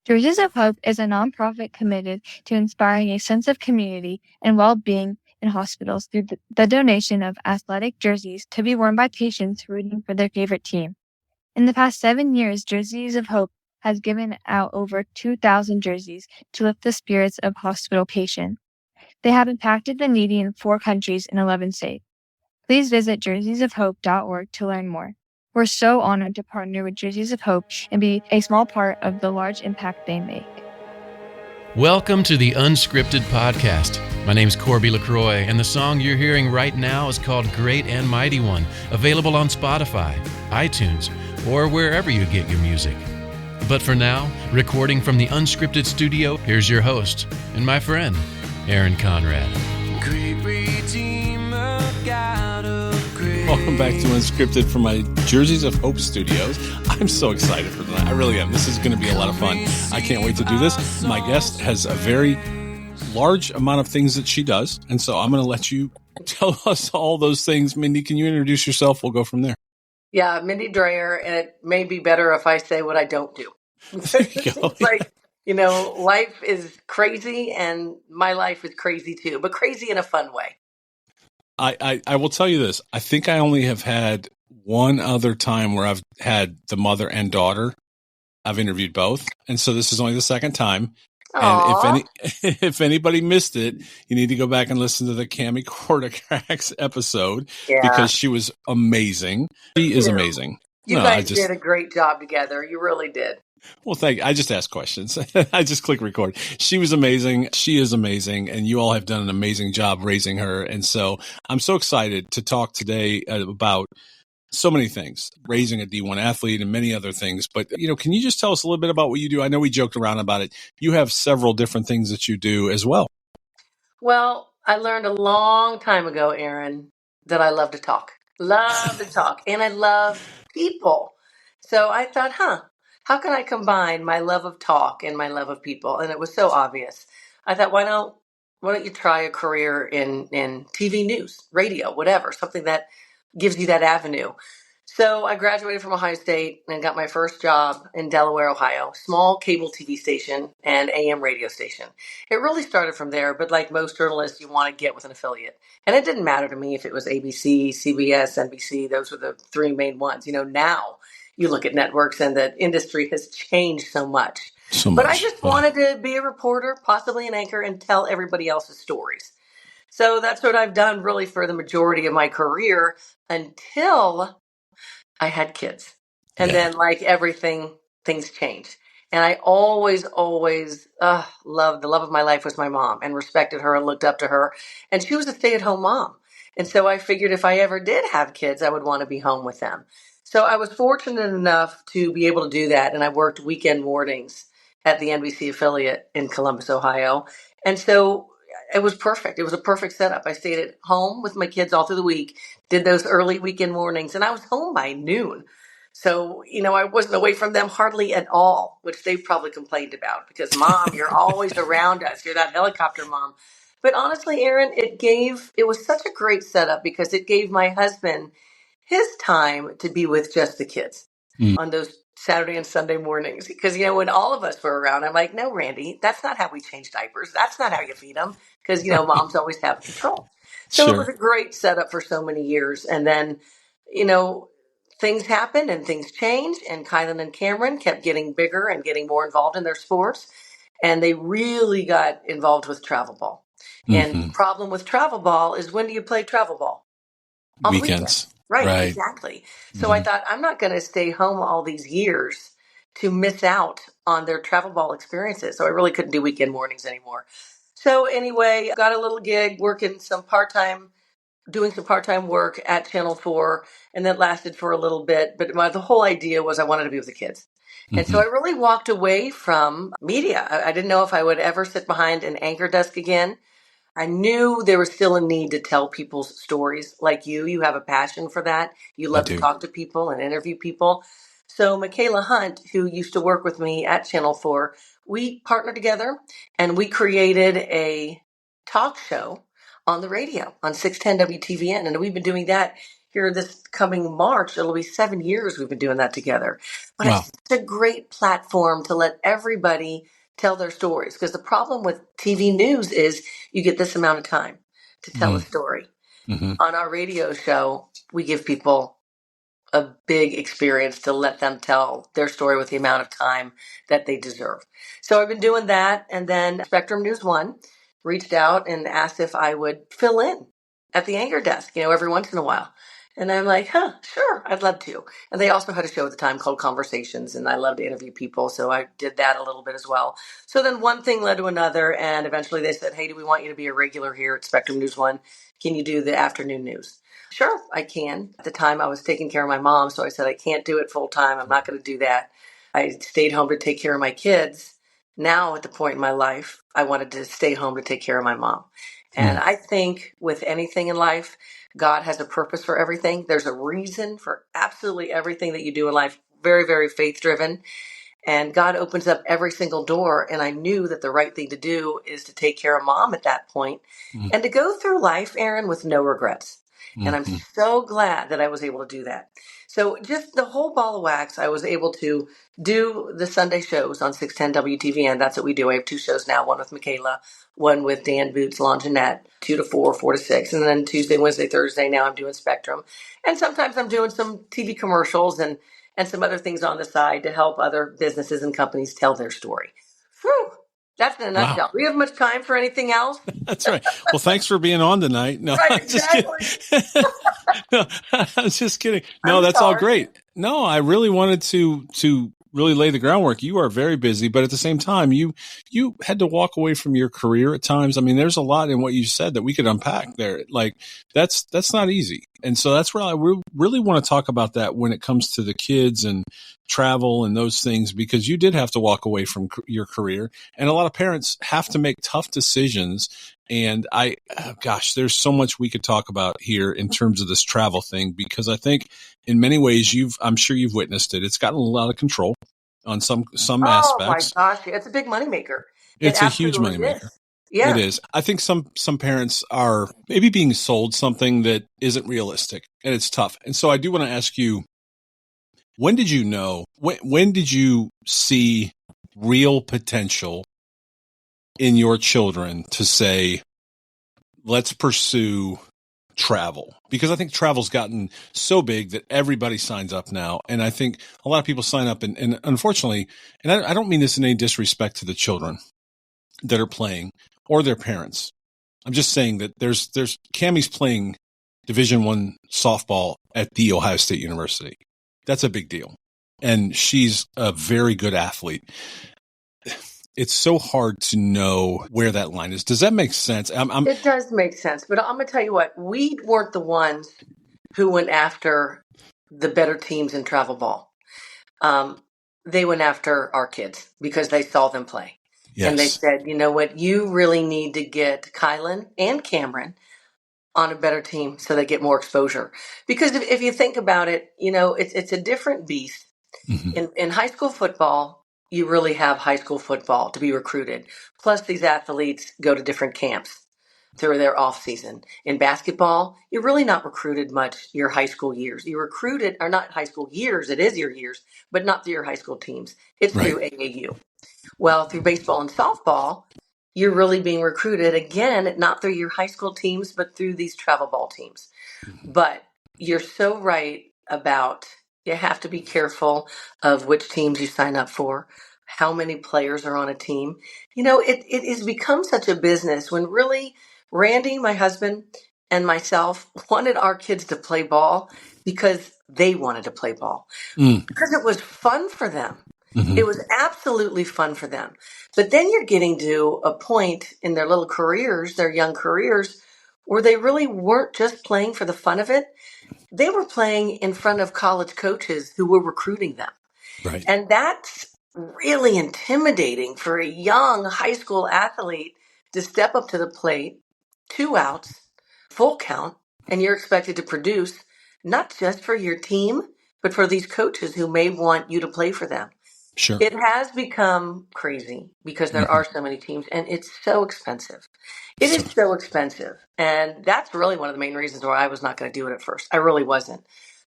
Jerseys of Hope is a nonprofit committed to inspiring a sense of community and well-being in hospitals through the donation of athletic jerseys to be worn by patients rooting for their favorite team. In the past 7 years, Jerseys of Hope has given out over 2,000 jerseys to lift the spirits of hospital patients. They have impacted the needy in 4 countries and 11 states. Please visit jerseysofhope.org to learn more. We're so honored to partner with Jerseys of Hope and be a small part of the large impact they make. Welcome to the Unscripted Podcast. My name's Corby LaCroix, and the song you're hearing right now is called Great and Mighty One, available on Spotify, iTunes, or wherever you get your music. But for now, recording from the Unscripted studio, here's your host and my friend, Aaron Conrad. Welcome back to Unscripted from my Jerseys of Hope studios. I'm so excited for tonight. I really am. This is going to be a lot of fun. I can't wait to do this. My guest has a very large amount of things that she does, and so I'm going to let you tell us all those things. Mindy, can you introduce yourself? We'll go from there. Yeah, Mindy Drayer, and it may be better if I say what I don't do. There you go. Like, life is crazy, and my life is crazy too, but crazy in a fun way. I will tell you this. I think I only have had one other time where I've had the mother and daughter. I've interviewed both. And so this is only the second time. Aww. And if anybody missed it, you need to go back and listen to the Kami Kortokrax episode because she was amazing. She is amazing. You guys did a great job together. You really did. Well, thank you. I just asked questions. I just click record. She was amazing. She is amazing. And you all have done an amazing job raising her. And so I'm so excited to talk today about so many things, raising a D1 athlete and many other things. But, can you just tell us a little bit about what you do? I know we joked around about it. You have several different things that you do as well. Well, I learned a long time ago, Aaron, that I love to talk. And I love people. So I thought, how can I combine my love of talk and my love of people? And it was so obvious. I thought, why don't you try a career in TV news, radio, whatever, something that gives you that avenue. So I graduated from Ohio State and got my first job in Delaware, Ohio, small cable TV station and AM radio station. It really started from there, but like most journalists, you want to get with an affiliate. And it didn't matter to me if it was ABC, CBS, NBC. Those were the 3 main ones. Now you look at networks and the industry has changed so much. But I just wanted to be a reporter, possibly an anchor, and tell everybody else's stories. So that's what I've done really for the majority of my career until I had kids. And then like everything, things changed. And I always loved, the love of my life was my mom, and respected her and looked up to her. And she was a stay-at-home mom. And so I figured if I ever did have kids, I would want to be home with them. So I was fortunate enough to be able to do that. And I worked weekend mornings at the NBC affiliate in Columbus, Ohio. And so it was perfect. It was a perfect setup. I stayed at home with my kids all through the week, did those early weekend mornings, and I was home by noon. So, I wasn't away from them hardly at all, which they've probably complained about because, Mom, you're always around us. You're that helicopter mom. But honestly, Aaron, it was such a great setup because it gave my husband his time to be with just the kids on those Saturday and Sunday mornings. Because, when all of us were around, I'm like, no, Randy, that's not how we change diapers. That's not how you feed them. Because, moms always have control. So It was a great setup for so many years. And then, things happened and things changed. And Kylan and Kami kept getting bigger and getting more involved in their sports. And they really got involved with travel ball. And the problem with travel ball is, when do you play travel ball? On weekends. Right, exactly. So I thought, I'm not going to stay home all these years to miss out on their travel ball experiences. So I really couldn't do weekend mornings anymore. So anyway, got a little gig doing some part-time work at Channel 4, and that lasted for a little bit. But the whole idea was I wanted to be with the kids. And so I really walked away from media. I didn't know if I would ever sit behind an anchor desk again. I knew there was still a need to tell people's stories like you. You have a passion for that. You love to talk to people and interview people. So Michaela Hunt, who used to work with me at Channel 4, we partnered together and we created a talk show on the radio on 610 WTVN. And we've been doing that here this coming March, it'll be 7 years we've been doing that together. But Wow. it's such a great platform to let everybody tell their stories. Because the problem with TV news is you get this amount of time to tell a story. Mm-hmm. On our radio show, we give people a big experience to let them tell their story with the amount of time that they deserve. So I've been doing that. And then Spectrum News One reached out and asked if I would fill in at the anchor desk, every once in a while. And I'm like, sure, I'd love to. And they also had a show at the time called Conversations, and I love to interview people. So I did that a little bit as well. So then one thing led to another. And eventually they said, hey, do we want you to be a regular here at Spectrum News One? Can you do the afternoon news? Sure, I can. At the time, I was taking care of my mom, so I said, I can't do it full time. I'm not going to do that. I stayed home to take care of my kids. Now, at the point in my life, I wanted to stay home to take care of my mom. And I think with anything in life, God has a purpose for everything. There's a reason for absolutely everything that you do in life. Very, very faith driven. And God opens up every single door. And I knew that the right thing to do is to take care of mom at that point and to go through life, Aaron, with no regrets. And I'm so glad that I was able to do that. So just the whole ball of wax, I was able to do the Sunday shows on 610 WTVN. That's what we do. I have 2 shows now, one with Michaela, one with Dan Boots, Longinette, 2 to 4, 4 to 6. And then Tuesday, Wednesday, Thursday, now I'm doing Spectrum. And sometimes I'm doing some TV commercials and some other things on the side to help other businesses and companies tell their story. Whew. That's in a nutshell. Wow. Do we have much time for anything else? That's right. Well, thanks for being on tonight. No, Right, I'm just kidding. exactly. No, I'm just kidding. No, I'm that's all sorry. great. No, I really wanted to really lay the groundwork. You are very busy, but at the same time, you had to walk away from your career at times. I mean, there's a lot in what you said that we could unpack there. Like that's not easy. And so that's where I really want to talk about that when it comes to the kids and travel and those things, because you did have to walk away from your career, and a lot of parents have to make tough decisions. And there's so much we could talk about here in terms of this travel thing, because I think in many ways I'm sure you've witnessed it. It's gotten a lot of control on some aspects. Oh my gosh, it's a big moneymaker. It's a huge moneymaker. Yeah. It is. I think some parents are maybe being sold something that isn't realistic, and it's tough. And so I do want to ask you, when did you know, when did you see real potential in your children to say, let's pursue travel? Because I think travel's gotten so big that everybody signs up now. And I think a lot of people sign up and unfortunately, and I don't mean this in any disrespect to the children that are playing or their parents. I'm just saying that there's Kami's playing Division I softball at the Ohio State University. That's a big deal. And she's a very good athlete. It's so hard to know where that line is. Does that make sense? It does make sense. But I'm going to tell you what, we weren't the ones who went after the better teams in travel ball. They went after our kids because they saw them play. Yes. And they said, you know what, you really need to get Kylan and Cameron on a better team so they get more exposure. Because if you think about it, it's a different beast. Mm-hmm. In high school football, you really have high school football to be recruited. Plus, these athletes go to different camps through their off season. In basketball, you're really not recruited much your high school years. You recruited, or not high school years, it is your years, but not through your high school teams. It's right. Through AAU. Well, through baseball and softball, you're really being recruited, again, not through your high school teams, but through these travel ball teams. Mm-hmm. But you're so right about you have to be careful of which teams you sign up for, how many players are on a team. It has become such a business when really Randy, my husband, and myself wanted our kids to play ball because they wanted to play ball. Because it was fun for them. Mm-hmm. It was absolutely fun for them. But then you're getting to a point in their little careers, their young careers, where they really weren't just playing for the fun of it. They were playing in front of college coaches who were recruiting them. Right. And that's really intimidating for a young high school athlete to step up to the plate, 2 outs, full count, and you're expected to produce not just for your team, but for these coaches who may want you to play for them. Sure. It has become crazy because there are so many teams and it's so expensive. It So, is so expensive. And that's really one of the main reasons why I was not going to do it at first. I really wasn't.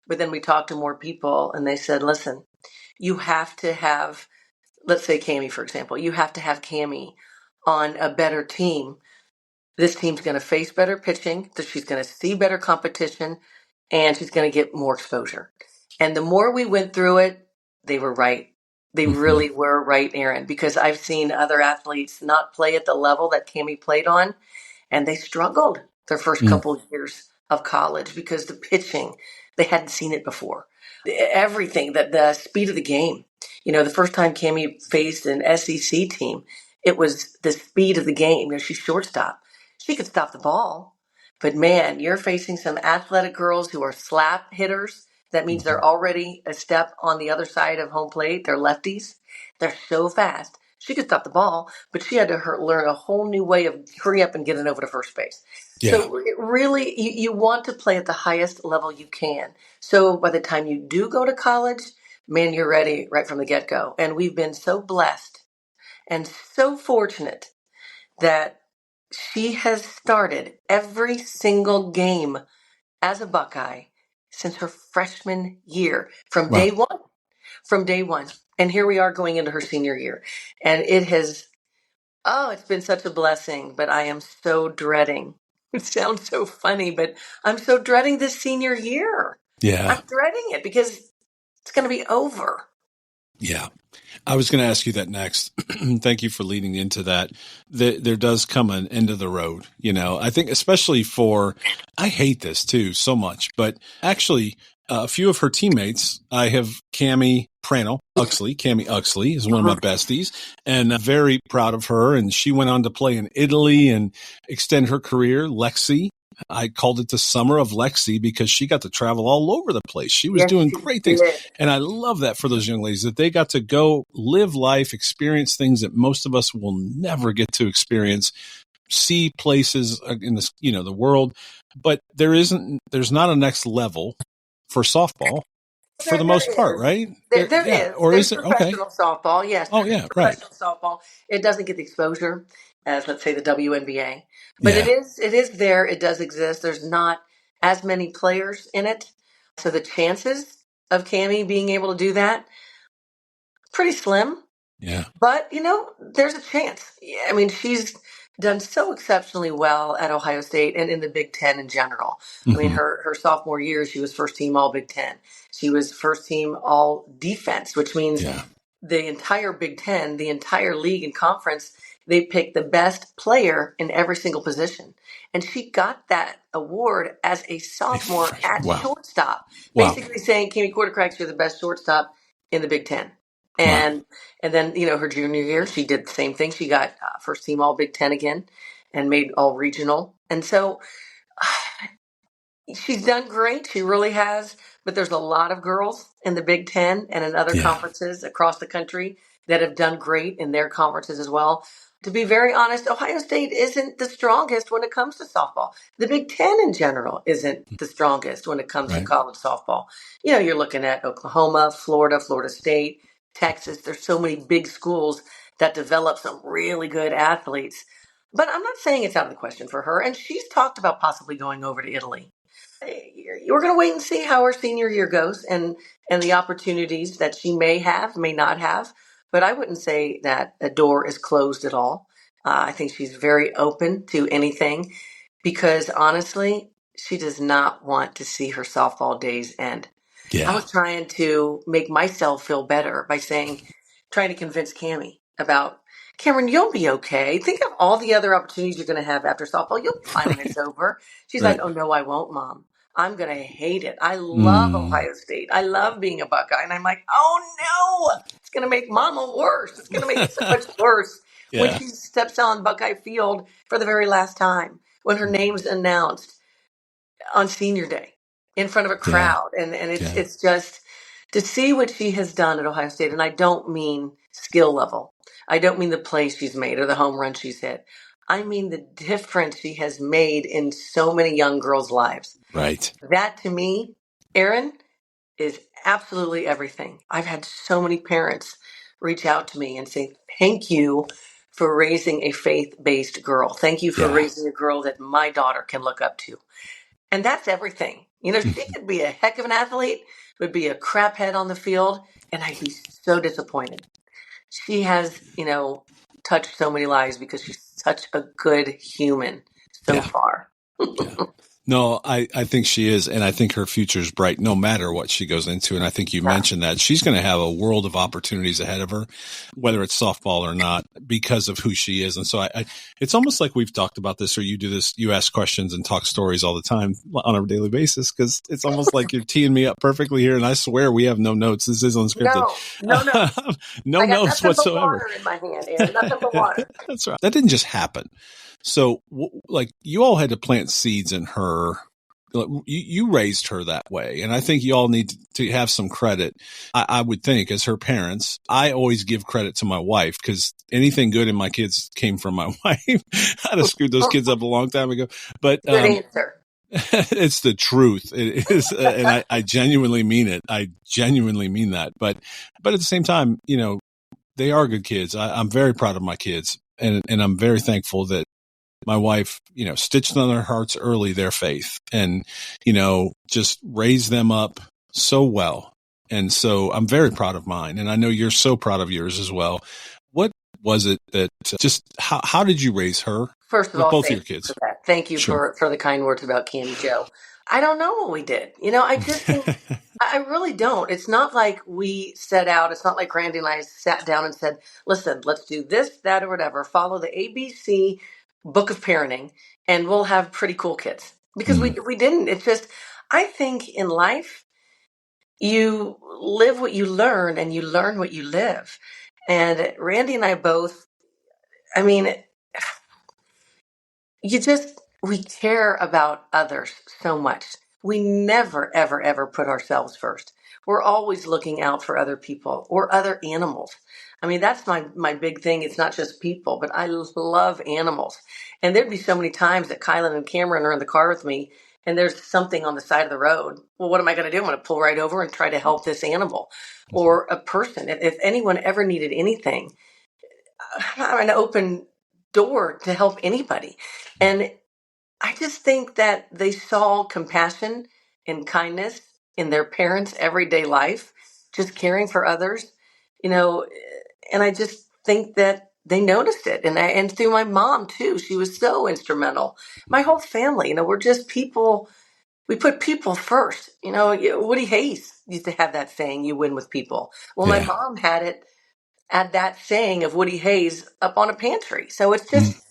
But then we talked to more people and they said, listen, you have to have, let's say Kami, for example, you have to have Kami on a better team. This team's going to face better pitching, so she's going to see better competition, and she's going to get more exposure. And the more we went through it, they were right. They really were right, Aaron, because I've seen other athletes not play at the level that Kami played on, and they struggled their first couple of years of college because the pitching, they hadn't seen it before. Everything, that the speed of the game. The first time Kami faced an SEC team, it was the speed of the game. She's shortstop. She could stop the ball. But man, you're facing some athletic girls who are slap hitters. That means they're already a step on the other side of home plate. They're lefties. They're so fast. She could stop the ball, but she had to learn a whole new way of hurry up and getting over to first base. yeah. So it really, you want to play at the highest level you can. So by the time you do go to college, man, you're ready right from the get-go. And we've been so blessed and so fortunate that she has started every single game as a Buckeye since her freshman year, from Wow. day one. From day one. And here we are going into her senior year. And it's been such a blessing, but I am so dreading. It sounds so funny, but I'm so dreading this senior year. Yeah. I'm dreading it because it's going to be over. Yeah. I was going to ask you that next. Thank you for leading into that. There does come an end of the road. I think especially I hate this too so much, but actually a few of her teammates, I have Kami Uxley is one of my besties, and I'm very proud of her. And she went on to play in Italy and extend her career. Lexi, I called it the summer of Lexi because she got to travel all over the place. She was doing great things. And I love that for those young ladies, that they got to go live life, experience things that most of us will never get to experience, see places in this, the world. But there's not a next level for softball for the most part, right? There is. Or There's is there? Okay. professional softball, yes. Oh, yeah, right. Professional softball. It doesn't get the exposure as, let's say, the WNBA. But it is there. It does exist. There's not as many players in it. So the chances of Kami being able to do that, pretty slim. Yeah. But, there's a chance. I mean, she's done so exceptionally well at Ohio State and in the Big Ten in general. I mean, her sophomore year, she was first team all Big Ten. She was first team all defense, which means the entire Big Ten, the entire league and conference, they picked the best player in every single position. And she got that award as a sophomore at shortstop, basically saying, Kami Kortokrax, you're the best shortstop in the Big Ten. And then, her junior year, she did the same thing. She got first team all Big Ten again and made all regional. And so she's done great. She really has. But there's a lot of girls in the Big Ten and in other conferences across the country that have done great in their conferences as well. To be very honest, Ohio State isn't the strongest when it comes to softball. The Big Ten in general isn't the strongest when it comes to college softball. You're looking at Oklahoma, Florida, Florida State, Texas. There's so many big schools that develop some really good athletes. But I'm not saying it's out of the question for her. And she's talked about possibly going over to Italy. We're going to wait and see how her senior year goes and the opportunities that she may have, may not have. But I wouldn't say that a door is closed at all. I think she's very open to anything because honestly, she does not want to see her softball days end. I was trying to make myself feel better by trying to convince Kami about, Cameron, you'll be okay. Think of all the other opportunities you're going to have after softball. You'll be fine when it's over. She's like, oh, no, I won't, Mom. I'm going to hate it. I love Ohio State. I love being a Buckeye. And I'm like, oh, no, it's going to make Mama worse. It's going to make it so much worse when she steps on Buckeye Field for the very last time, when her name's announced on senior day in front of a crowd. And it's just to see what she has done at Ohio State. And I don't mean skill level. I don't mean the plays she's made or the home run she's hit. I mean the difference she has made in so many young girls' lives. Right. That to me, Aaron, is absolutely everything. I've had so many parents reach out to me and say, thank you for raising a faith-based girl. Thank you for Yeah. raising a girl that my daughter can look up to. And that's everything. She could be a heck of an athlete, would be a crap head on the field, and I'd be so disappointed. She has, touched so many lives because she's such a good human so far. Yeah. No, I think she is. And I think her future is bright no matter what she goes into. And I think you mentioned that she's going to have a world of opportunities ahead of her, whether it's softball or not, because of who she is. And so it's almost like we've talked about this, or you do this, you ask questions and talk stories all the time on a daily basis, because it's almost like you're teeing me up perfectly here. And I swear we have no notes. This is unscripted. No notes. No I got notes nothing whatsoever. but water in my hand, Aaron. Nothing but water. That's right. That didn't just happen. So, like, you all had to plant seeds in her. You raised her that way. And I think you all need to have some credit. I would think, as her parents, I always give credit to my wife, because anything good in my kids came from my wife. I'd have screwed those kids up a long time ago. But good answer. It's the truth. It is. And I genuinely mean it. I genuinely mean that. But at the same time, they are good kids. I'm very proud of my kids. And I'm very thankful that my wife, stitched on their hearts early their faith, and, just raised them up so well. And so I'm very proud of mine. And I know you're so proud of yours as well. What was it that how did you raise her? First of all, both thank your kids. you for that. Thank you Sure. for the kind words about Kami Joe. I don't know what we did. I just think, I really don't. It's not like we set out. It's not like Randy and I sat down and said, listen, let's do this, that, or whatever. Follow the ABC book of parenting, and we'll have pretty cool kids. Because we didn't. It's just, I think in life, you live what you learn, and you learn what you live. And Randy and I both, we care about others so much. We never, ever, ever put ourselves first. We're always looking out for other people or other animals. That's my big thing. It's not just people, but I love animals. And there'd be so many times that Kylan and Cameron are in the car with me, and there's something on the side of the road. Well, what am I going to do? I'm going to pull right over and try to help this animal or a person. If anyone ever needed anything, I'm an open door to help anybody. And I just think that they saw compassion and kindness in their parents' everyday life, just caring for others, and I just think that they noticed it. And through my mom too, she was so instrumental. My whole family, we're just people. We put people first. Woody Hayes used to have that saying, you win with people. Well, my mom had that saying of Woody Hayes up on a pantry. So it's just,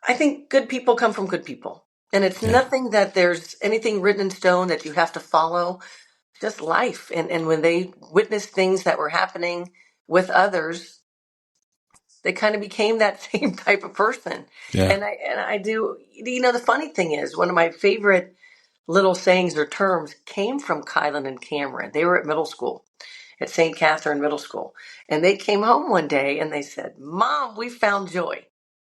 I think good people come from good people. And it's nothing that there's anything written in stone that you have to follow, just life. And when they witnessed things that were happening with others, they kind of became that same type of person. Yeah. And I do, the funny thing is, one of my favorite little sayings or terms came from Kylan and Cameron. They were at middle school, at St. Catherine Middle School. And they came home one day and they said, Mom, we found joy.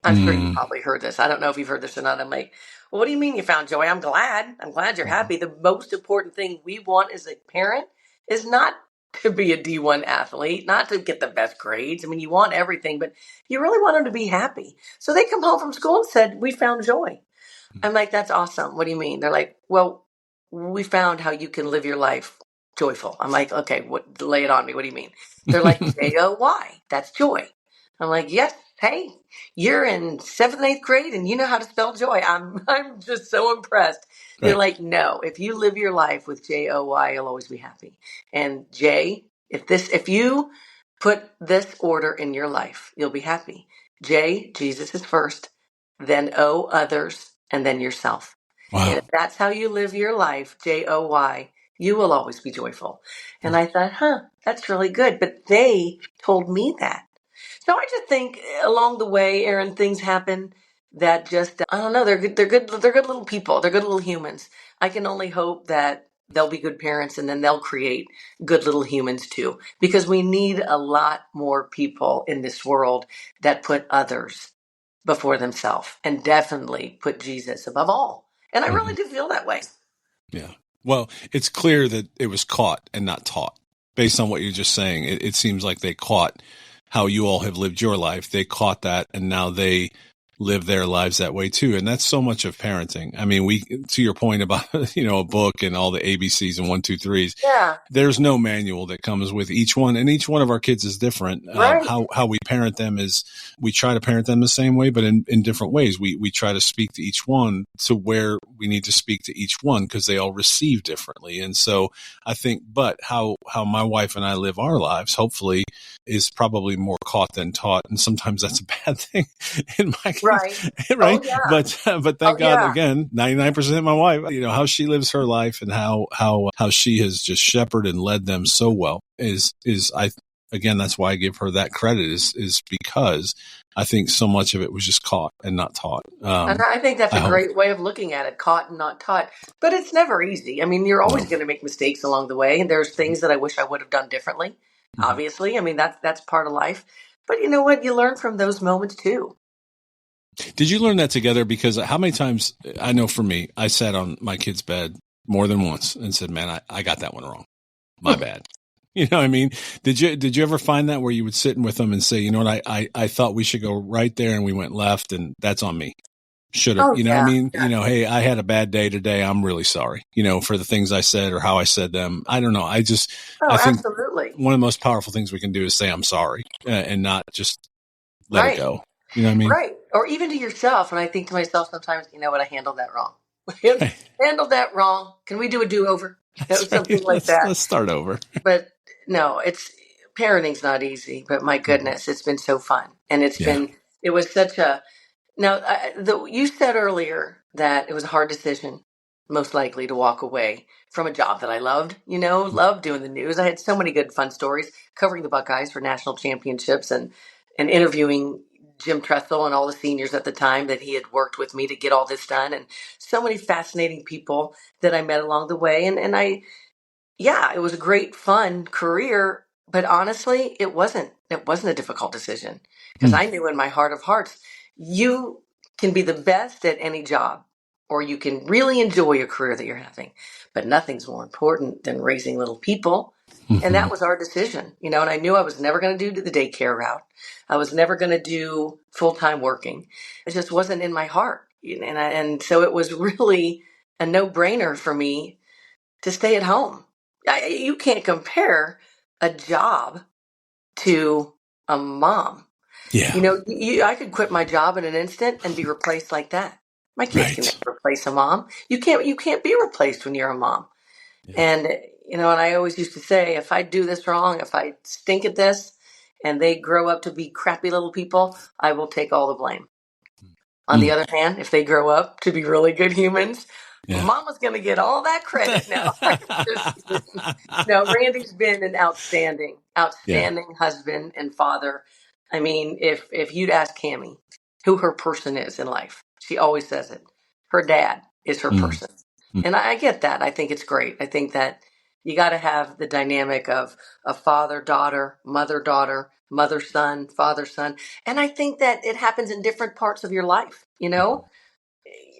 I'm sure you probably heard this. I don't know if you've heard this or not. I'm like, well, what do you mean you found joy? I'm glad. I'm glad you're happy. The most important thing we want as a parent is not to be a D1 athlete, not to get the best grades. You want everything, but you really want them to be happy. So they come home from school and said, we found joy. I'm like, that's awesome. What do you mean? They're like, well, we found how you can live your life joyful. I'm like, okay, lay it on me. What do you mean? They're like, Joy. That's joy. I'm like, yes. Hey, you're in 7th and 8th grade and you know how to spell joy. I'm just so impressed. They're like, no, if you live your life with Joy, you'll always be happy. And J, if you put this order in your life, you'll be happy. J, Jesus is first, then O, others, and then yourself. Wow. And if that's how you live your life, Joy, you will always be joyful. And I thought, that's really good. But they told me that. So I just think along the way, Aaron, things happen that just, I don't know, they're good little people. They're good little humans. I can only hope that they'll be good parents and then they'll create good little humans too, because we need a lot more people in this world that put others before themselves and definitely put Jesus above all. And I really do feel that way. Yeah. Well, it's clear that it was caught and not taught. based on what you're just saying, it seems like they caught how you all have lived your life. They caught that, and now they live their lives that way too. And that's so much of parenting. I mean, to your point about, a book and all the ABCs and 1, 2, 3s. Yeah. There's no manual that comes with each one, and each one of our kids is different. Right. How we parent them is we try to parent them the same way, but in different ways. We try to speak to each one to where we need to speak to each one because they all receive differently. And so I think, but how my wife and I live our lives, hopefully, is probably more caught than taught. And sometimes that's a bad thing in my case. Right. Right. Oh, yeah. But thank God, again, 99% my wife, how she lives her life and how she has just shepherded and led them so well is again, that's why I give her that credit is because I think so much of it was just caught and not taught. And I think that's a great way of looking at it, caught and not taught. But it's never easy. I mean, you're always going to make mistakes along the way. And there's things that I wish I would have done differently. Mm-hmm. Obviously. I mean, that's part of life. But you know what? You learn from those moments too. Did you learn that together? Because how many times, I know for me, I sat on my kid's bed more than once and said, man, I got that one wrong. My bad. You know what I mean? Did you ever find that where you would sit with them and say, you know what, I thought we should go right there and we went left and that's on me. Should have, what I mean? Yeah. Hey, I had a bad day today. I'm really sorry, for the things I said or how I said them. I don't know. I think absolutely. One of the most powerful things we can do is say, I'm sorry and not just let it go. You know what I mean? Right. Or even to yourself. And I think to myself sometimes, you know what, I handled that wrong. Handled that wrong. Can we do a do-over? Something like that. Let's start over. But no, parenting's not easy, but my goodness, it's been so fun. And it was such a, now you said earlier that it was a hard decision, most likely to walk away from a job that I loved, loved doing the news. I had so many good fun stories covering the Buckeyes for national championships and interviewing Jim Tressel and all the seniors at the time that he had worked with me to get all this done. And so many fascinating people that I met along the way. And it was a great, fun career, but honestly, it wasn't a difficult decision because I knew in my heart of hearts, you can be the best at any job or you can really enjoy your career that you're having, but nothing's more important than raising little people. Mm-hmm. And that was our decision, and I knew I was never going to do the daycare route. I was never going to do full-time working. It just wasn't in my heart. And so it was really a no-brainer for me to stay at home. You can't compare a job to a mom. Yeah. I could quit my job in an instant and be replaced like that. My kids can never replace a mom. You can't be replaced when you're a mom. Yeah. And, and I always used to say, if I do this wrong, if I stink at this and they grow up to be crappy little people, I will take all the blame. On the other hand, if they grow up to be really good humans, Mama's going to get all that credit now. No, Randy's been an outstanding husband and father. I mean, if you'd ask Kami who her person is in life, she always says it. Her dad is her person. And I get that. I think it's great. I think that you got to have the dynamic of a father-daughter, mother-daughter, mother-son, father-son. And I think that it happens in different parts of your life,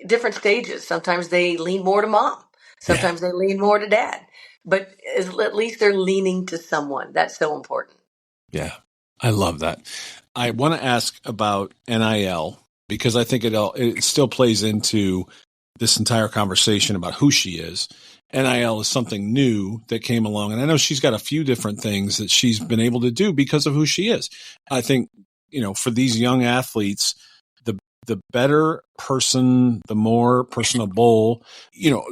different stages. Sometimes they lean more to mom. Sometimes they lean more to dad. But at least they're leaning to someone. That's so important. Yeah, I love that. I want to ask about NIL because I think it still plays into this entire conversation about who she is. NIL is something new that came along. And I know she's got a few different things that she's been able to do because of who she is. I think, for these young athletes, the better person, the more personable,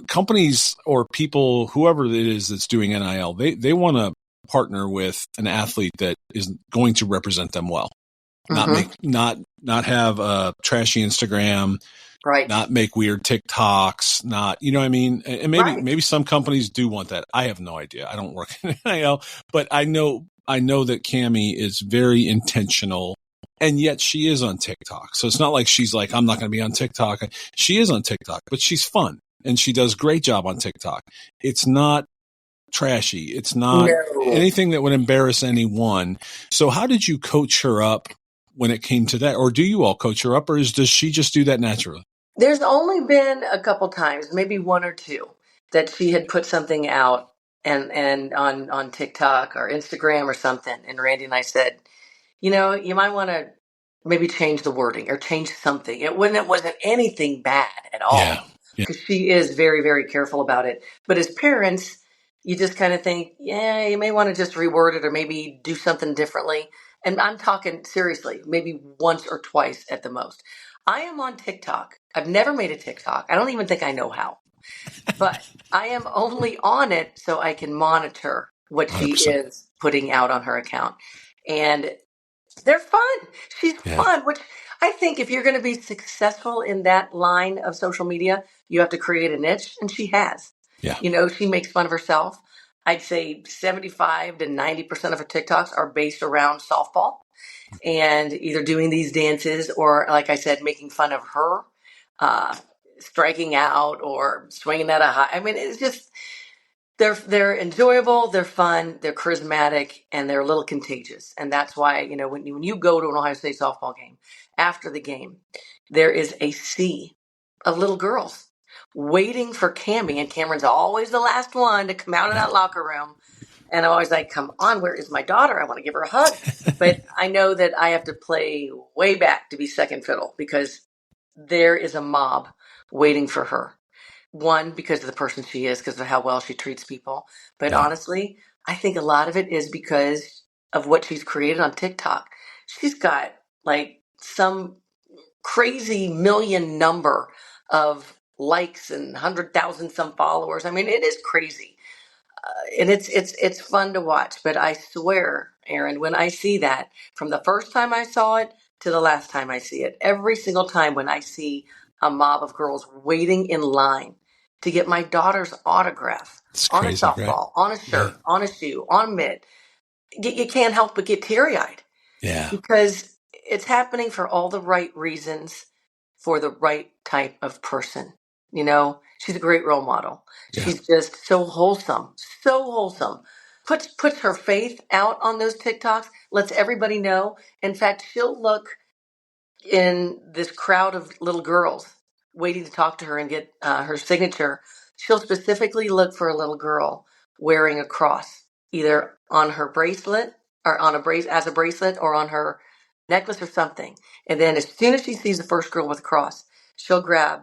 companies or people, whoever it is that's doing NIL, they want to partner with an athlete that is going to represent them well. Not have a trashy Instagram, right? Not make weird TikToks, not, you know what I mean? And maybe some companies do want that. I have no idea. I don't work in NIL, but I know that Kami is very intentional, and yet she is on TikTok. So it's not like she's like, I'm not going to be on TikTok. She is on TikTok, but she's fun and she does a great job on TikTok. It's not trashy. It's not anything that would embarrass anyone. So how did you coach her up when it came to that? Or do you all coach her up, or does she just do that naturally? There's only been a couple times, maybe one or two, that she had put something out and on TikTok or Instagram or something. And Randy and I said, you might want to maybe change the wording or change something. It wasn't anything bad at Yeah. all, because she is very, very careful about it. But as parents, you just kind of think, yeah, you may want to just reword it or maybe do something differently. And I'm talking seriously, maybe once or twice at the most. I am on TikTok. I've never made a TikTok. I don't even think I know how. But I am only on it so I can monitor what she 100%. is putting out on her account. And they're fun. She's fun, which I think if you're going to be successful in that line of social media, you have to create a niche. And she has. Yeah. She makes fun of herself. I'd say 75 to 90% of her TikToks are based around softball and either doing these dances or, like I said, making fun of her striking out or swinging at a high. I mean, it's just, they're enjoyable, they're fun, they're charismatic, and they're a little contagious. And that's why, when you go to an Ohio State softball game, after the game, there is a sea of little girls waiting for Kami, and Cameron's always the last one to come out of that locker room. And I'm always like, come on, where is my daughter? I want to give her a hug. But I know that I have to play way back to be second fiddle, because there is a mob waiting for her. One, because of the person she is, because of how well she treats people. But honestly, I think a lot of it is because of what she's created on TikTok. She's got like some crazy million number of likes and 100,000 some followers. I mean, it is crazy. And it's fun to watch. But I swear, Aaron, when I see that, from the first time I saw it to the last time I see it, every single time when I see a mob of girls waiting in line to get my daughter's autograph on a softball, on a shirt, on a shoe, on a mitt, you can't help but get teary-eyed. Yeah. Because it's happening for all the right reasons, for the right type of person. She's a great role model. Yeah. She's just so wholesome, puts her faith out on those TikToks, lets everybody know. In fact, she'll look in this crowd of little girls waiting to talk to her and get her signature. She'll specifically look for a little girl wearing a cross, either on her bracelet or as a bracelet or on her necklace or something. And then as soon as she sees the first girl with a cross, she'll grab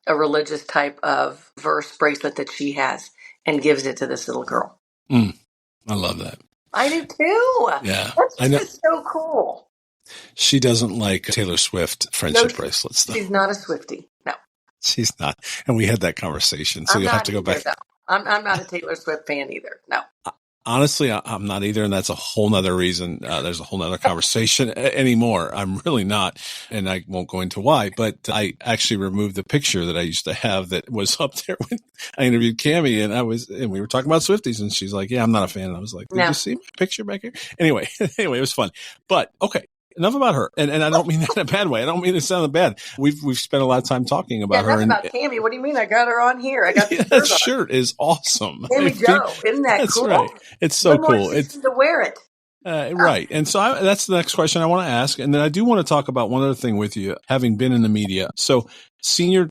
a religious type of verse bracelet that she has and gives it to this little girl. I love that. I do too. Yeah. That's just so cool. She doesn't like Taylor Swift friendship bracelets, though. She's not a Swiftie. No. She's not. And we had that conversation, so you'll have to go back. No. I'm not a Taylor Swift fan either. No. Honestly, I'm not either, and that's a whole nother reason. There's a whole nother conversation anymore. I'm really not, and I won't go into why, but I actually removed the picture that I used to have that was up there when I interviewed Kami, and we were talking about Swifties, and she's like, yeah, I'm not a fan. And I was like, did you see my picture back here? Anyway, it was fun. But okay. Enough about her, and I don't mean that in a bad way. I don't mean it sounded bad. We've spent a lot of time talking about her. About Kami. What do you mean? I got her on here. I got that shirt is awesome. Kami Joe, isn't that cool? That's right. It's so cool. It's to wear it. Right. And so that's the next question I want to ask. And then I do want to talk about one other thing with you, having been in the media. So senior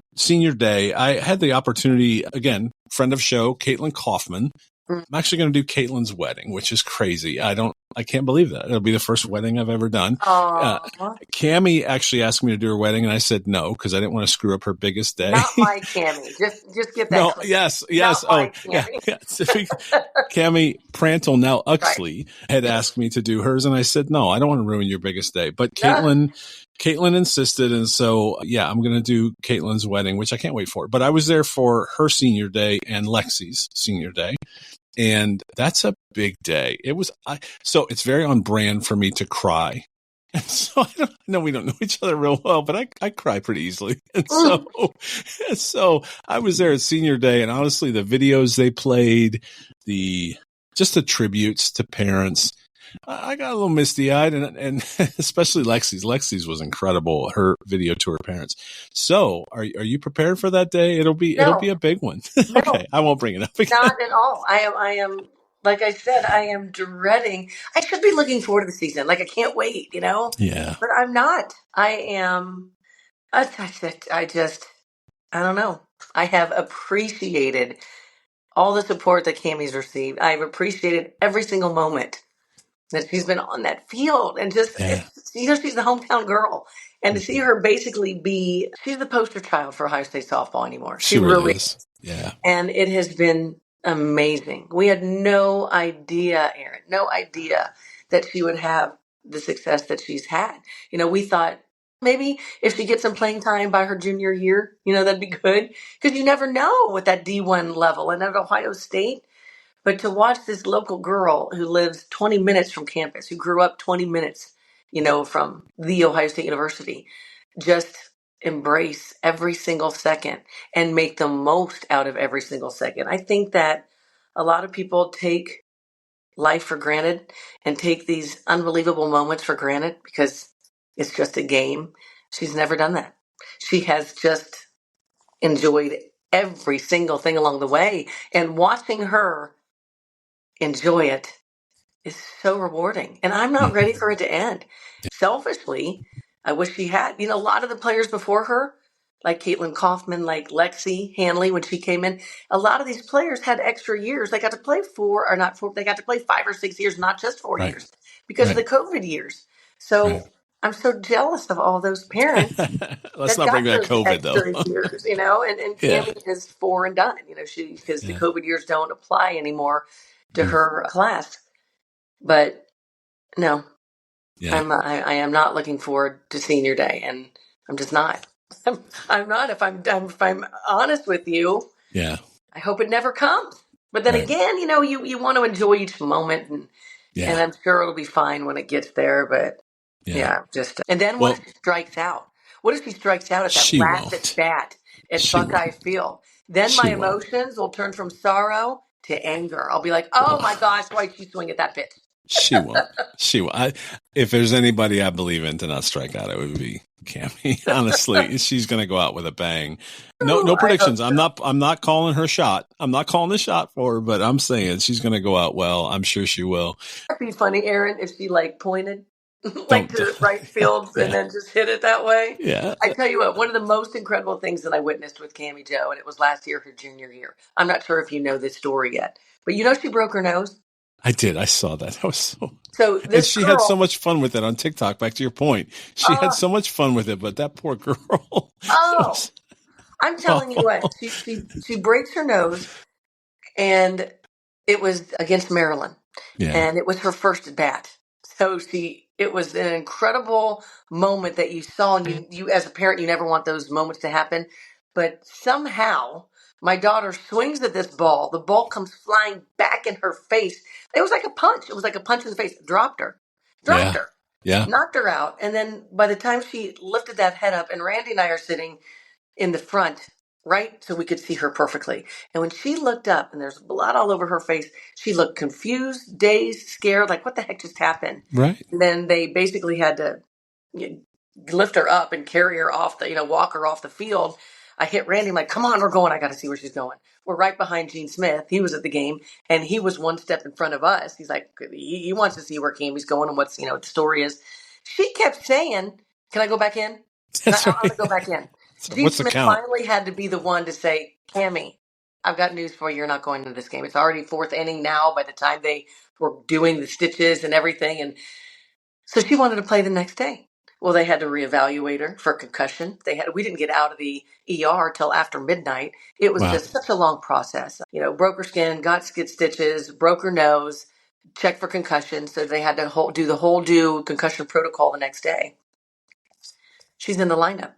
day, I had the opportunity, again, friend of show, Caitlin Kaufman. I'm actually going to do Caitlin's wedding, which is crazy. I can't believe that. It'll be the first wedding I've ever done. Kami actually asked me to do her wedding, and I said no, because I didn't want to screw up her biggest day. Not my Kami. Just get that. No, yes. Kami Prantle, now Uxley, had asked me to do hers, and I said no, I don't want to ruin your biggest day. But Caitlin insisted, and so I'm going to do Caitlin's wedding, which I can't wait for. But I was there for her senior day and Lexi's senior day. And that's a big day. So it's very on brand for me to cry. And so I know we don't know each other real well, but I cry pretty easily. And so I was there at senior day, and honestly, the videos they played, just the tributes to parents, I got a little misty-eyed, and especially Lexi's. Lexi's was incredible, her video to her parents. So are you prepared for that day? It'll be a big one. No. Okay, I won't bring it up again. Not at all. I am, like I said, I am dreading. I should be looking forward to the season. Like, I can't wait, Yeah. But I'm not. I am. I don't know. I have appreciated all the support that Kami's received. I've appreciated every single moment that she's been on that field, and just she's the hometown girl, and to see her basically she's the poster child for Ohio State softball anymore. She really is. Yeah. And it has been amazing. We had no idea, Aaron, no idea that she would have the success that she's had. We thought maybe if she gets some playing time by her junior year, that'd be good, because you never know at that D1 level and at Ohio State. But to watch this local girl who lives 20 minutes from campus, who grew up 20 minutes, from the Ohio State University, just embrace every single second and make the most out of every single second. I think that a lot of people take life for granted and take these unbelievable moments for granted because it's just a game. She's never done that. She has just enjoyed every single thing along the way, and watching her enjoy it is so rewarding. And I'm not ready for it to end. Selfishly, I wish she had. A lot of the players before her, like Caitlin Kaufman, like Lexi Hanley, when she came in, a lot of these players had extra years. They got to play they got to play 5 or 6 years, not just 4 years, because of the COVID years. So I'm so jealous of all those parents. Let's not bring back COVID, though. Years, and Kami is 4 and done, because the COVID years don't apply anymore to her class. But no, I am not looking forward to senior day, and I'm just not. I'm not. If I'm honest with you, I hope it never comes. But then again, you want to enjoy each moment, and I'm sure it'll be fine when it gets there. But and then what if she strikes out? What if she strikes out at that last at bat at Buckeye Field? Then my emotions will turn from sorrow to anger. I'll be like, oh my gosh, why did she swing at that pitch? She won't. She won't. If there's anybody I believe in to not strike out, it would be Kami. Honestly, she's going to go out with a bang. No predictions. I'm not calling her shot. I'm not calling the shot for her, but I'm saying she's going to go out well. I'm sure she will. That'd be funny, Aaron, if she pointed to the right field and then just hit it that way. Yeah. I tell you what, one of the most incredible things that I witnessed with Kami, Joe, and it was last year, her junior year. I'm not sure if you know this story yet, but she broke her nose. I did. I saw that. That was and she had so much fun with it on TikTok. Back to your point, she had so much fun with it, but that poor girl. I'm telling you what, she breaks her nose, and it was against Maryland, and it was her first at bat. So it was an incredible moment that you saw, and you as a parent, you never want those moments to happen, but somehow my daughter swings at this ball. The ball comes flying back in her face. It was like a punch. It was like a punch in the face. Dropped her. Knocked her out. And then by the time she lifted that head up, and Randy and I are sitting in the front, right, so we could see her perfectly. And when she looked up, and there's blood all over her face, she looked confused, dazed, scared, like, what the heck just happened? Right. And then they basically had to lift her up and carry her off walk her off the field. I hit Randy. I'm like, come on, we're going. I got to see where she's going. We're right behind Gene Smith. He was at the game, and he was one step in front of us. He's like, he wants to see where Kami's going and what's, the story is. She kept saying, can I go back in? I'm going to go back in. So Gene Smith finally had to be the one to say, Kami, I've got news for you. You're not going into this game. It's already 4th inning now by the time they were doing the stitches and everything. And so she wanted to play the next day. Well, they had to reevaluate her for concussion. We didn't get out of the ER till after midnight. It was just such a long process. Broke her skin, got skid stitches, broke her nose, checked for concussion. So they had to do the whole concussion protocol the next day. She's in the lineup.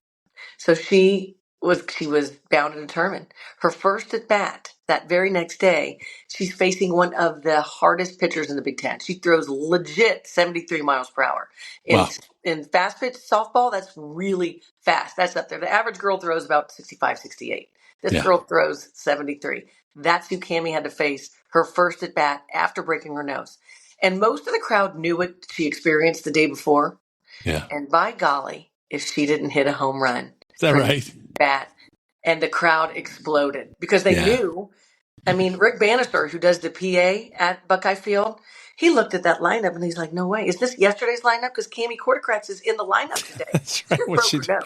So she was bound and determined. Her first at bat that very next day, she's facing one of the hardest pitchers in the Big Ten. She throws legit 73 miles per hour. In fast pitch softball, that's really fast. That's up there. The average girl throws about 65, 68. This girl throws 73. That's who Kami had to face her first at bat after breaking her nose. And most of the crowd knew what she experienced the day before. Yeah. And by golly, if she didn't hit a home run. Is that right? Bat, and the crowd exploded because they knew. I mean, Rick Bannister, who does the PA at Buckeye Field, he looked at that lineup and he's like, no way. Is this yesterday's lineup? Because Kami Kortokrax is in the lineup today. That's right.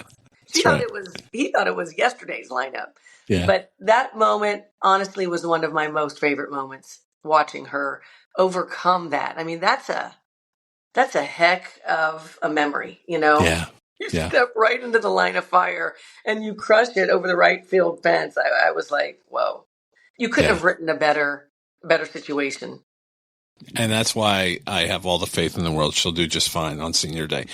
That's right. He thought it was yesterday's lineup. Yeah. But that moment honestly was one of my most favorite moments, watching her overcome that. I mean, that's a heck of a memory, you know? Yeah. You Yeah. step right into the line of fire and you crush it over the right field fence. I was like, whoa. You couldn't have written a better situation. And that's why I have all the faith in the world she'll do just fine on senior day.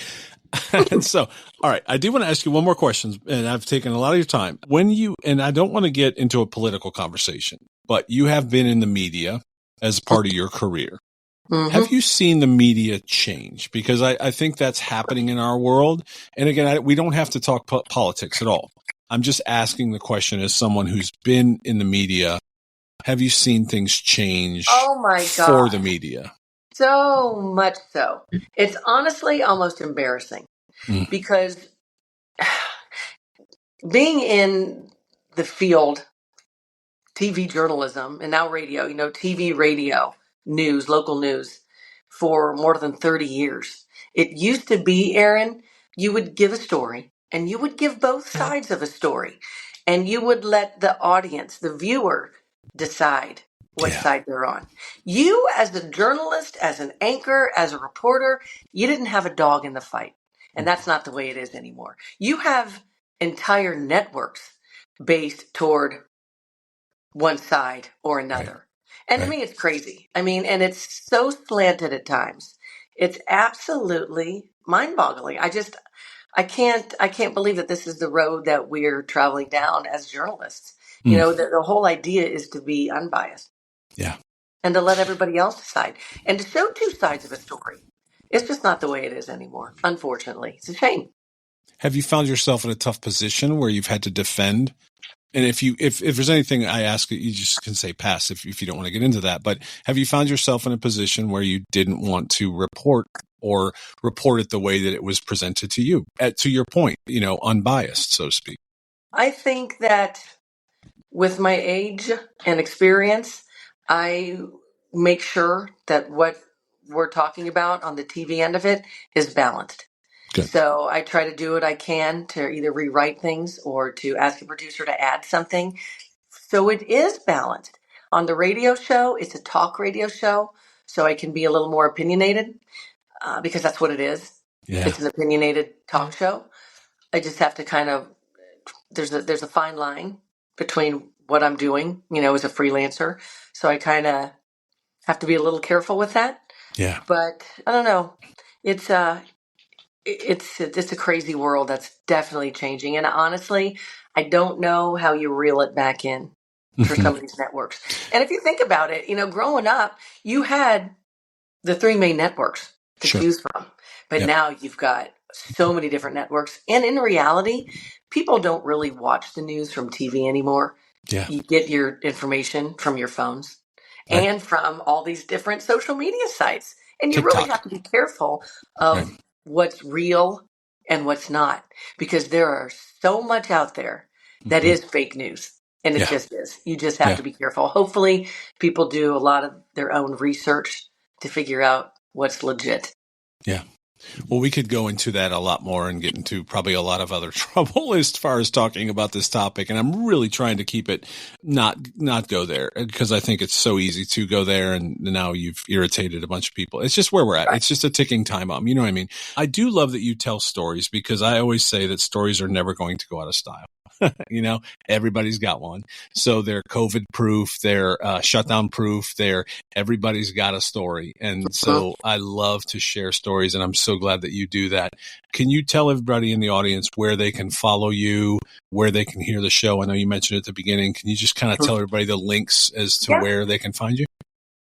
And so, all right, I do want to ask you one more question, and I've taken a lot of your time. And I don't want to get into a political conversation, but you have been in the media as part of your career. Mm-hmm. Have you seen the media change? Because I think that's happening in our world. And again, we don't have to talk politics at all. I'm just asking the question as someone who's been in the media. Have you seen things change for the media? So much so. It's honestly almost embarrassing because being in the field, TV journalism, and now radio, TV, radio, news, local news, for more than 30 years. It used to be, Aaron, you would give a story and you would give both sides of a story and you would let the audience, the viewer, decide what side they're on. You, as a journalist, as an anchor, as a reporter, you didn't have a dog in the fight. And that's not the way it is anymore. You have entire networks based toward one side or another. Right. And to me, it's crazy. I mean, and it's so slanted at times. It's absolutely mind-boggling. I can't believe that this is the road that we're traveling down as journalists. You know, the whole idea is to be unbiased. Yeah. And to let everybody else decide. And to show two sides of a story. It's just not the way it is anymore, unfortunately. It's a shame. Have you found yourself in a tough position where you've had to defend? And if there's anything I ask, you just can say pass if you don't want to get into that. But have you found yourself in a position where you didn't want to report it the way that it was presented to you? To your point, unbiased, so to speak. I think that with my age and experience, I make sure that what we're talking about on the TV end of it is balanced. Good. So I try to do what I can to either rewrite things or to ask a producer to add something. So it is balanced. On the radio show, it's a talk radio show, so I can be a little more opinionated because that's what it is. Yeah. It's an opinionated talk show. I just have to kind of, there's a fine line between what I'm doing, as a freelancer. So I kind of have to be a little careful with that. Yeah. But I don't know. It's a crazy world that's definitely changing. And honestly, I don't know how you reel it back in for some of these networks. And if you think about it, growing up, you had the three main networks to choose from. But now you've got so many different networks. And in reality, people don't really watch the news from TV anymore. Yeah. You get your information from your phones and from all these different social media sites. And you really have to be careful of what's real and what's not, because there are so much out there that is fake news. And it just is. You just have to be careful. Hopefully people do a lot of their own research to figure out what's legit. Yeah. Well, we could go into that a lot more and get into probably a lot of other trouble as far as talking about this topic. And I'm really trying to keep it not go there, because I think it's so easy to go there. And now you've irritated a bunch of people. It's just where we're at. Right. It's just a ticking time bomb. You know what I mean? I do love that you tell stories, because I always say that stories are never going to go out of style. Everybody's got one. So they're COVID proof, they're shutdown proof, everybody's got a story. And so I love to share stories, and I'm so glad that you do that. Can you tell everybody in the audience where they can follow you, where they can hear the show? I know you mentioned at the beginning. Can you just kind of tell everybody the links as to where they can find you?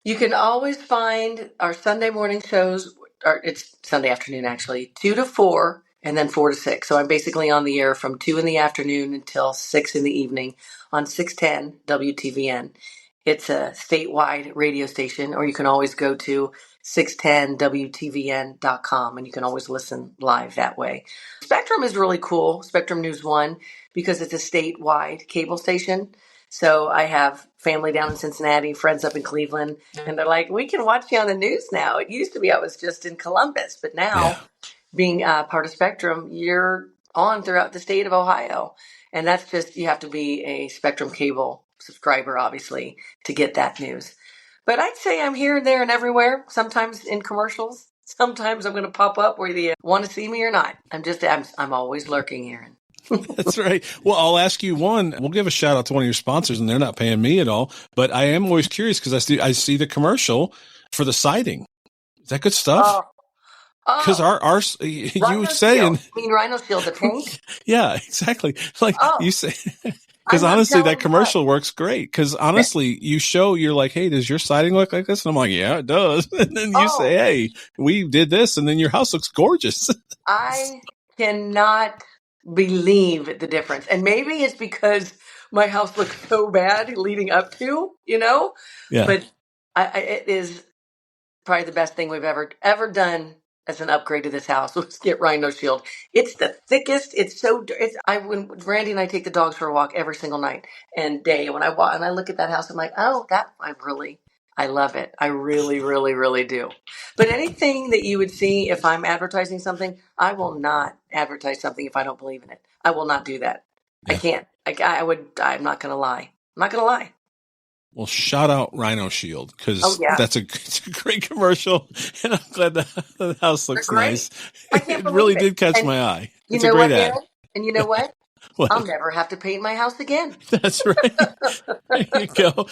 You can always find our Sunday morning shows, or it's Sunday afternoon actually, 2 to 4. And then 4 to 6. So I'm basically on the air from 2 in the afternoon until 6 in the evening on 610 WTVN. It's a statewide radio station, or you can always go to 610WTVN.com, and you can always listen live that way. Spectrum is really cool, Spectrum News 1, because it's a statewide cable station. So I have family down in Cincinnati, friends up in Cleveland, and they're like, we can watch you on the news now. It used to be I was just in Columbus, but now... being part of Spectrum, you're on throughout the state of Ohio. And that's just, you have to be a Spectrum Cable subscriber, obviously, to get that news. But I'd say I'm here and there and everywhere, sometimes in commercials. Sometimes I'm going to pop up whether you want to see me or not. I'm always lurking, Aaron. That's right. Well, I'll ask you one. We'll give a shout out to one of your sponsors, and they're not paying me at all. But I am always curious because I see the commercial for the siding. Is that good stuff? Because you were saying, I mean, Rhino Shield, the paint. Yeah, exactly. Like you say, because honestly, that commercial works great. Because honestly, you're like, hey, does your siding look like this? And I'm like, yeah, it does. And then you say, hey, we did this, and then your house looks gorgeous. I cannot believe the difference. And maybe it's because my house looks so bad leading up to, Yeah. But it is probably the best thing we've ever done as an upgrade to this house was get Rhino Shield. It's the thickest. When Randy and I take the dogs for a walk every single night and day. When I walk and I look at that house, I'm like, I love it. I really, really, really do. But anything that you would see if I'm advertising something, I will not advertise something if I don't believe in it. I will not do that. Yeah. I can't. I'm not going to lie. I'm not going to lie. Well, shout out Rhino Shield because it's a great commercial, and I'm glad the house looks nice. It really did catch my eye. It's a great ad. And you know what? I'll never have to paint my house again. That's right. There you go.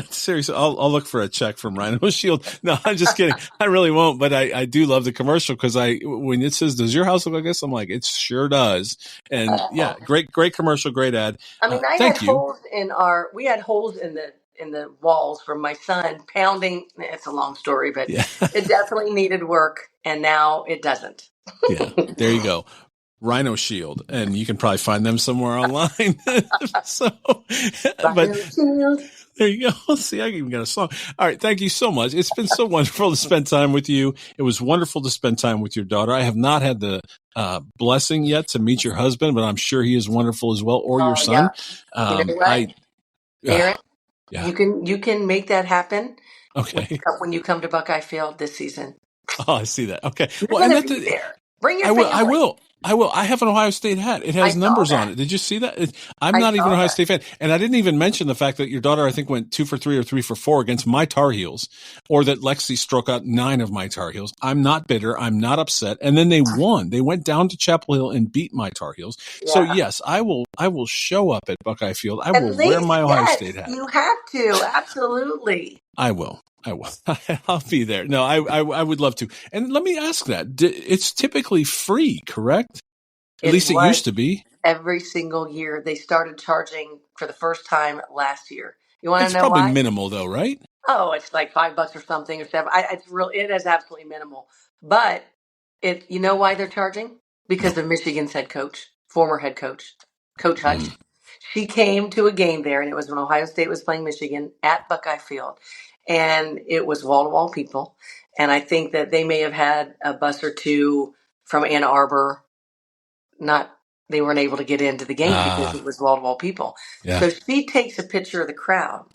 Seriously, I'll look for a check from Rhino Shield. No, I'm just kidding. I really won't, but I do love the commercial because when it says, "Does your house look like this?" I'm like, it sure does. And great commercial, great ad. I mean, we had holes in the walls from my son pounding. It's a long story, but it definitely needed work, and now it doesn't. Yeah, there you go. Rhino Shield, and you can probably find them somewhere online. But there you go. See, I even got a song. All right. Thank you so much. It's been so wonderful to spend time with you. It was wonderful to spend time with your daughter. I have not had the blessing yet to meet your husband, but I'm sure he is wonderful as well, or your son. Yeah. You know what? Aaron, you can make that happen. Okay. When you come to Buckeye Field this season. Oh, I see that. Okay. Well, and there. Bring your family. I will. I have an Ohio State hat. It has numbers on it. Did you see that? I'm not even an Ohio State fan. And I didn't even mention the fact that your daughter, I think, went 2 for 3 or 3 for 4 against my Tar Heels, or that Lexi struck out 9 of my Tar Heels. I'm not bitter. I'm not upset. And then they won. They went down to Chapel Hill and beat my Tar Heels. Yeah. So yes, I will show up at Buckeye Field. I will wear my Ohio State hat. You have to. Absolutely. I will. I'll be there. No, I would love to. And let me ask that. It's typically free, correct? At least it used to be. Every single year. They started charging for the first time last year. You want to know why? It's probably minimal though, right? Oh, it's like $5 or something or $7. It is absolutely minimal. But you know why they're charging? Because of Michigan's former head coach, Coach Hutch. She came to a game there, and it was when Ohio State was playing Michigan at Buckeye Field. And it was wall-to-wall people. And I think that they may have had a bus or two from Ann Arbor. They weren't able to get into the game because it was wall-to-wall people. Yeah. So she takes a picture of the crowd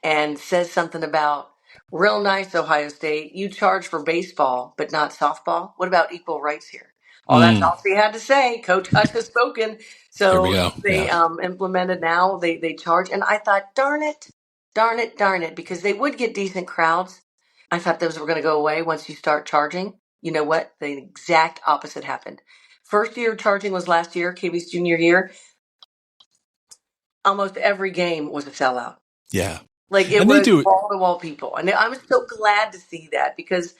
and says something about, real nice, Ohio State. You charge for baseball, but not softball. What about equal rights here? Well, that's all she had to say. Coach Hutch has spoken. So they implemented now. They charge. And I thought, darn it, because they would get decent crowds. I thought those were going to go away once you start charging. You know what? The exact opposite happened. First year charging was last year, Kami's junior year. Almost every game was a sellout. Yeah. Like it was wall-to-wall people. And I was so glad to see that because,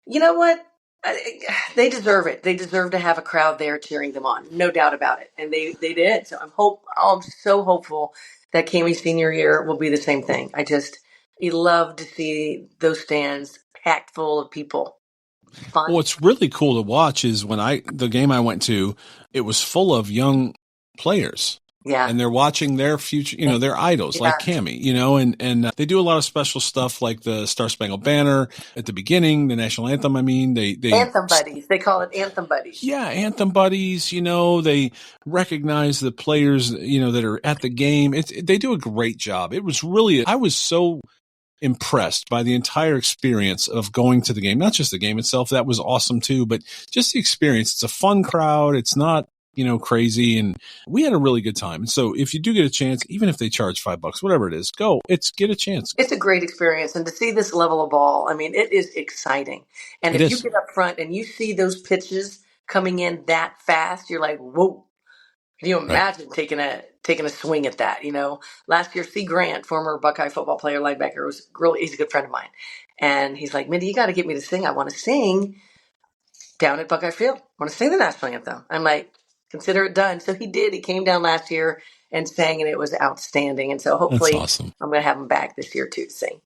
you know what? They deserve it. They deserve to have a crowd there cheering them on. No doubt about it. And they did. So I'm so hopeful that Kami's senior year will be the same thing. You love to see those stands packed full of people. Fun. What's really cool to watch is the game I went to, it was full of young players. Yeah. And they're watching their future, their idols like Kami, and they do a lot of special stuff like the Star Spangled Banner at the beginning, the national anthem. I mean, they Anthem Buddies. They call it Anthem Buddies. Yeah. Anthem Buddies, they recognize the players, that are at the game. They do a great job. It was I was so impressed by the entire experience of going to the game, not just the game itself. That was awesome too, but just the experience. It's a fun crowd. It's not, crazy. And we had a really good time. So if you do get a chance, even if they charge $5, whatever it is, get a chance. It's a great experience. And to see this level of ball, I mean, it is exciting. And if you get up front and you see those pitches coming in that fast, you're like, whoa. Can you imagine taking a swing at that? Last year, C. Grant, former Buckeye football player, linebacker, he's a good friend of mine. And he's like, Mindy, you got to get me to sing. I want to sing down at Buckeye Field. I want to sing the national anthem. I'm like, consider it done. So he did. He came down last year and sang, and it was outstanding. And so hopefully awesome. I'm going to have him back this year too to sing.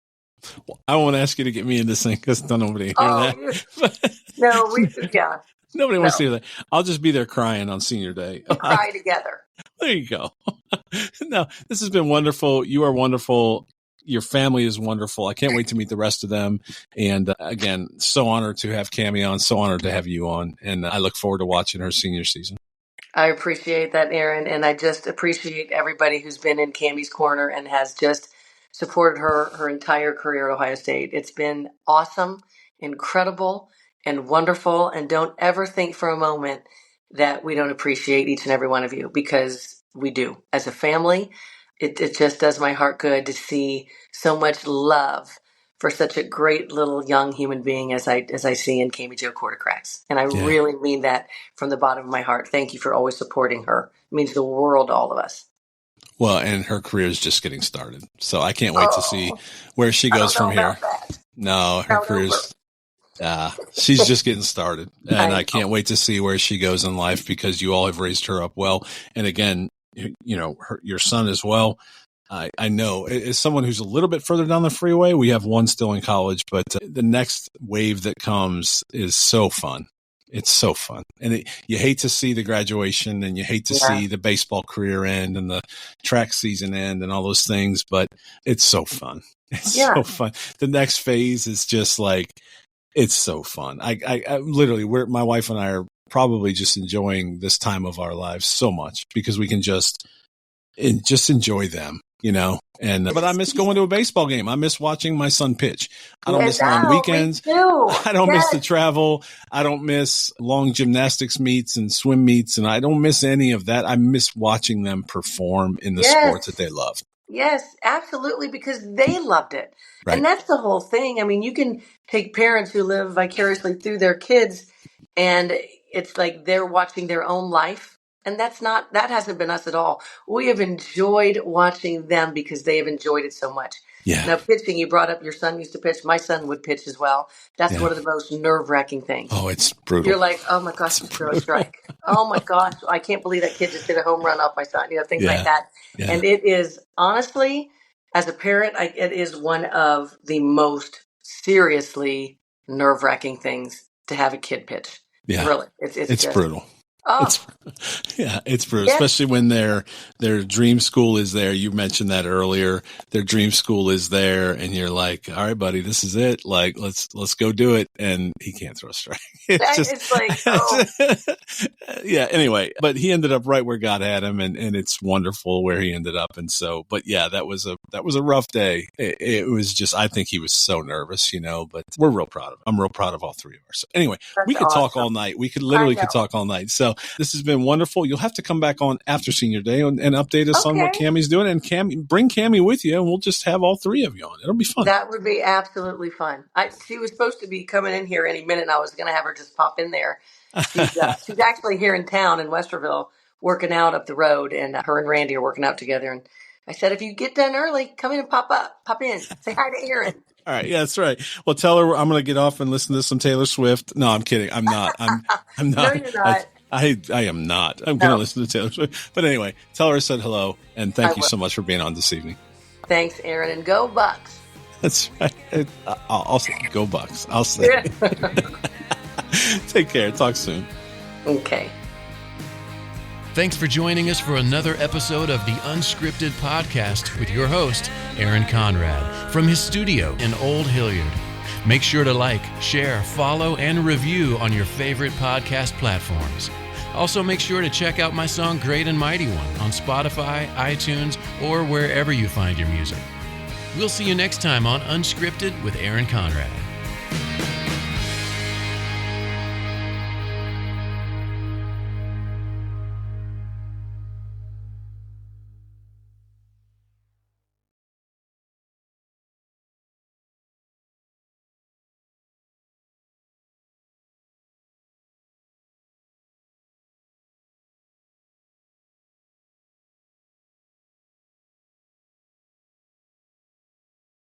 Well, I won't ask you to get me into sing because I don't know nobody hear that. Yeah. Nobody wants to hear that. I'll just be there crying on senior day. We'll cry together. There you go. No, this has been wonderful. You are wonderful. Your family is wonderful. I can't wait to meet the rest of them. And again, so honored to have Kami on. So honored to have you on. And I look forward to watching her senior season. I appreciate that, Aaron. And I just appreciate everybody who's been in Kami's corner and has just supported her entire career at Ohio State. It's been awesome, incredible, and wonderful. And don't ever think for a moment that we don't appreciate each and every one of you, because we do. As a family, it just does my heart good to see so much love for such a great little young human being as I see in Kami Jo Kortokrax. And I really mean that from the bottom of my heart. Thank you for always supporting her. It means the world to all of us. Well, and her career is just getting started. So I can't wait to see where she goes from here. No, her career's she's just getting started, and I can't wait to see where she goes in life, because you all have raised her up well. And again, your son as well. I know, as someone who's a little bit further down the freeway, we have one still in college, but the next wave that comes is so fun. It's so fun. And you hate to see the graduation, and you hate to see the baseball career end and the track season end and all those things, but it's so fun. It's so fun. The next phase is just like, it's so fun. I literally, my wife and I are probably just enjoying this time of our lives so much, because we can just enjoy them, but I miss going to a baseball game. I miss watching my son pitch. I don't miss long weekends. I don't miss the travel. I don't miss long gymnastics meets and swim meets. And I don't miss any of that. I miss watching them perform in the sport that they love. Yes, absolutely, because they loved it. Right. And that's the whole thing. I mean, you can take parents who live vicariously through their kids, and it's like they're watching their own life. And that hasn't been us at all. We have enjoyed watching them because they have enjoyed it so much. Yeah. Now, pitching, you brought up your son used to pitch. My son would pitch as well. That's one of the most nerve-wracking things. Oh, it's brutal. You're like, oh my gosh, you throw a strike. Oh my gosh, I can't believe that kid just hit a home run off my son. Things like that. Yeah. And it is, honestly, as a parent, it is one of the most seriously nerve-wracking things to have a kid pitch. Yeah. Really. It's just brutal. Oh. It's brutal, especially when their dream school is there. You mentioned that earlier. Their dream school is there, and you're like, all right, buddy, this is it. Like, let's go do it. And he can't throw a strike. It's like, oh. Yeah. Anyway, but he ended up right where God had him, and it's wonderful where he ended up. And so, but yeah, that was a rough day. It was just, I think he was so nervous, but we're real proud of him. I'm real proud of all three of us. So anyway, we could talk all night. We could talk all night. So this has been wonderful. You'll have to come back on after senior day and update us on what Kami's doing, and bring Kami with you, and we'll just have all three of you on. It'll be fun. That would be absolutely fun. She was supposed to be coming in here any minute, and I was going to have her just pop in there. She's actually here in town in Westerville working out up the road, and her and Randy are working out together. And I said, if you get done early, come in and pop in, say hi to Aaron. All right. Yeah, that's right. Well, tell her I'm going to get off and listen to some Taylor Swift. No, I'm kidding. I'm not. I'm not. No, you're not. I am not. I'm going to listen to Taylor Swift. But anyway, tell her I said hello, and thank you so much for being on this evening. Thanks, Aaron, and go Bucks. That's right. I'll say go Bucks. I'll say. Take care. Talk soon. Okay. Thanks for joining us for another episode of the Unscripted Podcast with your host, Aaron Conrad, from his studio in Old Hilliard. Make sure to like, share, follow, and review on your favorite podcast platforms. Also, make sure to check out my song Great and Mighty One on Spotify, iTunes, or wherever you find your music. We'll see you next time on Unscripted with Aaron Conrad.